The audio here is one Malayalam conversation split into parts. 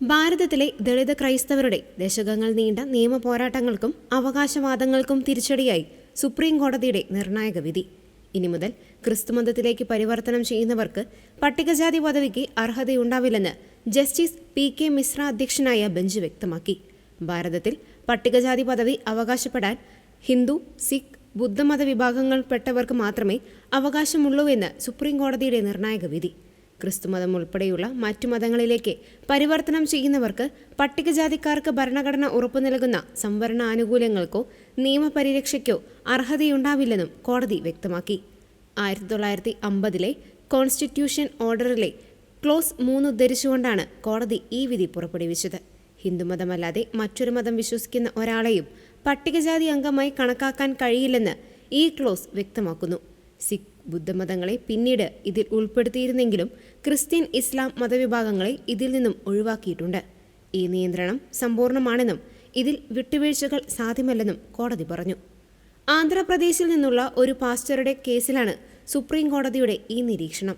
ഭാരതത്തിലെ ദളിത് ക്രൈസ്തവരുടെ ദശകങ്ങൾ നീണ്ട നിയമ പോരാട്ടങ്ങൾക്കും അവകാശവാദങ്ങൾക്കും തിരിച്ചടിയായി സുപ്രീം കോടതിയുടെ നിർണായക വിധി. ഇനി മുതൽ ക്രിസ്തുമതത്തിലേക്ക് പരിവർത്തനം ചെയ്യുന്നവർക്ക് പട്ടികജാതി പദവിക്ക് അർഹതയുണ്ടാവില്ലെന്ന് ജസ്റ്റിസ് പി.കെ. മിശ്ര അധ്യക്ഷനായ ബെഞ്ച് വ്യക്തമാക്കി. ഭാരതത്തിൽ പട്ടികജാതി പദവി അവകാശപ്പെടാൻ ഹിന്ദു, സിഖ്, ബുദ്ധമത വിഭാഗങ്ങളിൽപ്പെട്ടവർക്ക് മാത്രമേ അവകാശമുള്ളൂവെന്ന് സുപ്രീം കോടതിയുടെ നിർണായക വിധി. ക്രിസ്തുമതം ഉൾപ്പെടെയുള്ള മറ്റു മതങ്ങളിലേക്ക് പരിവർത്തനം ചെയ്യുന്നവർക്ക് പട്ടികജാതിക്കാർക്ക് ഭരണഘടന ഉറപ്പു നൽകുന്ന സംവരണ ആനുകൂല്യങ്ങൾക്കോ നിയമപരിരക്ഷയ്ക്കോ അർഹതയുണ്ടാവില്ലെന്നും കോടതി വ്യക്തമാക്കി. 1950 കോൺസ്റ്റിറ്റ്യൂഷൻ ഓർഡറിലെ ക്ലോസ് 3 ഉദ്ധരിച്ചുകൊണ്ടാണ് കോടതി ഈ വിധി പുറപ്പെടുവിച്ചത്. ഹിന്ദുമതമല്ലാതെ മറ്റൊരു മതം വിശ്വസിക്കുന്ന ഒരാളെയും പട്ടികജാതി അംഗമായി കണക്കാക്കാൻ കഴിയില്ലെന്ന് ഈ ക്ലോസ് വ്യക്തമാക്കുന്നു. സിഖ്, ബുദ്ധമതങ്ങളെ പിന്നീട് ഇതിൽ ഉൾപ്പെടുത്തിയിരുന്നെങ്കിലും ക്രിസ്ത്യൻ, ഇസ്ലാം മതവിഭാഗങ്ങളെ ഇതിൽ നിന്നും ഒഴിവാക്കിയിട്ടുണ്ട്. ഈ നിയന്ത്രണം സമ്പൂർണ്ണമാണെന്നും ഇതിൽ വിട്ടുവീഴ്ചകൾ സാധ്യമല്ലെന്നും കോടതി പറഞ്ഞു. ആന്ധ്രാപ്രദേശിൽ നിന്നുള്ള ഒരു പാസ്റ്ററുടെ കേസിലാണ് സുപ്രീം കോടതിയുടെ ഈ നിരീക്ഷണം.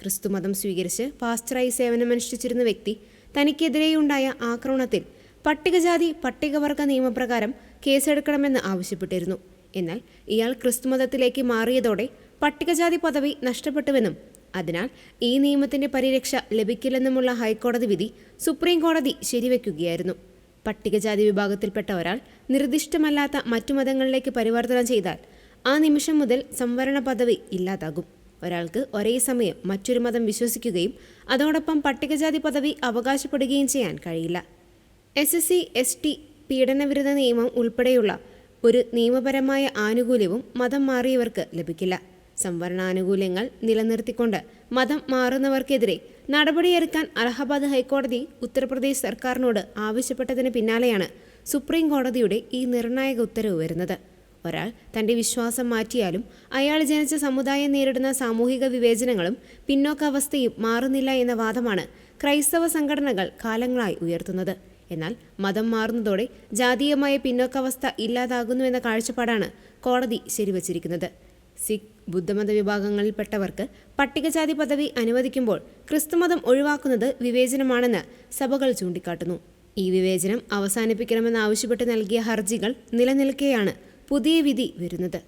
ക്രിസ്തുമതം സ്വീകരിച്ച് പാസ്റ്ററായി സേവനമനുഷ്ഠിച്ചിരുന്ന വ്യക്തി തനിക്കെതിരെയുണ്ടായ ആക്രമണത്തിൽ പട്ടികജാതി പട്ടികവർഗ നിയമപ്രകാരം കേസെടുക്കണമെന്ന് ആവശ്യപ്പെട്ടിരുന്നു. എന്നാൽ ഇയാൾ ക്രിസ്തുമതത്തിലേക്ക് മാറിയതോടെ പട്ടികജാതി പദവി നഷ്ടപ്പെട്ടുവെന്നും അതിനാൽ ഈ നിയമത്തിന്റെ പരിരക്ഷ ലഭിക്കില്ലെന്നുമുള്ള ഹൈക്കോടതി വിധി സുപ്രീം കോടതി ശരിവെക്കുകയായിരുന്നു. പട്ടികജാതി വിഭാഗത്തിൽപ്പെട്ട ഒരാൾ നിർദ്ദിഷ്ടമല്ലാത്ത മറ്റു മതങ്ങളിലേക്ക് പരിവർത്തനം ചെയ്താൽ ആ നിമിഷം മുതൽ സംവരണ പദവി ഇല്ലാതാകും. ഒരാൾക്ക് ഒരേ സമയം മറ്റൊരു മതം വിശ്വസിക്കുകയും അതോടൊപ്പം പട്ടികജാതി പദവി അവകാശപ്പെടുകയും ചെയ്യാൻ കഴിയില്ല. SC, ST പീഡനവിരുദ്ധ നിയമം ഉൾപ്പെടെയുള്ള ഒരു നിയമപരമായ ആനുകൂല്യവും മതം മാറിയവർക്ക് ലഭിക്കില്ല. സംവരണാനുകൂല്യങ്ങൾ നിലനിർത്തിക്കൊണ്ട് മതം മാറുന്നവർക്കെതിരെ നടപടിയെടുക്കാൻ അലഹബാദ് ഹൈക്കോടതി ഉത്തർപ്രദേശ് സർക്കാരിനോട് ആവശ്യപ്പെട്ടതിന് പിന്നാലെയാണ് സുപ്രീം കോടതിയുടെ ഈ നിർണായക ഉത്തരവ് വരുന്നത്. ഒരാൾ തന്റെ വിശ്വാസം മാറ്റിയാലും അയാൾ ജനിച്ച സമുദായം നേരിടുന്ന സാമൂഹിക വിവേചനങ്ങളും പിന്നോക്കാവസ്ഥയും മാറുന്നില്ല എന്ന വാദമാണ് ക്രൈസ്തവ സംഘടനകൾ കാലങ്ങളായി ഉയർത്തുന്നത്. എന്നാൽ മതം മാറുന്നതോടെ ജാതീയമായ പിന്നോക്കാവസ്ഥ ഇല്ലാതാകുന്നുവെന്ന കാഴ്ചപ്പാടാണ് കോടതി ശരിവച്ചിരിക്കുന്നത്. സിഖ്, ബുദ്ധമത വിഭാഗങ്ങളിൽപ്പെട്ടവർക്ക് പട്ടികജാതി പദവി അനുവദിക്കുമ്പോൾ ക്രിസ്തുമതം ഒഴിവാക്കുന്നത് വിവേചനമാണെന്ന് സഭകൾ ചൂണ്ടിക്കാട്ടുന്നു. ഈ വിവേചനം അവസാനിപ്പിക്കണമെന്നാവശ്യപ്പെട്ട് നൽകിയ ഹർജികൾ നിലനിൽക്കെയാണ് പുതിയ വിധി വരുന്നത്.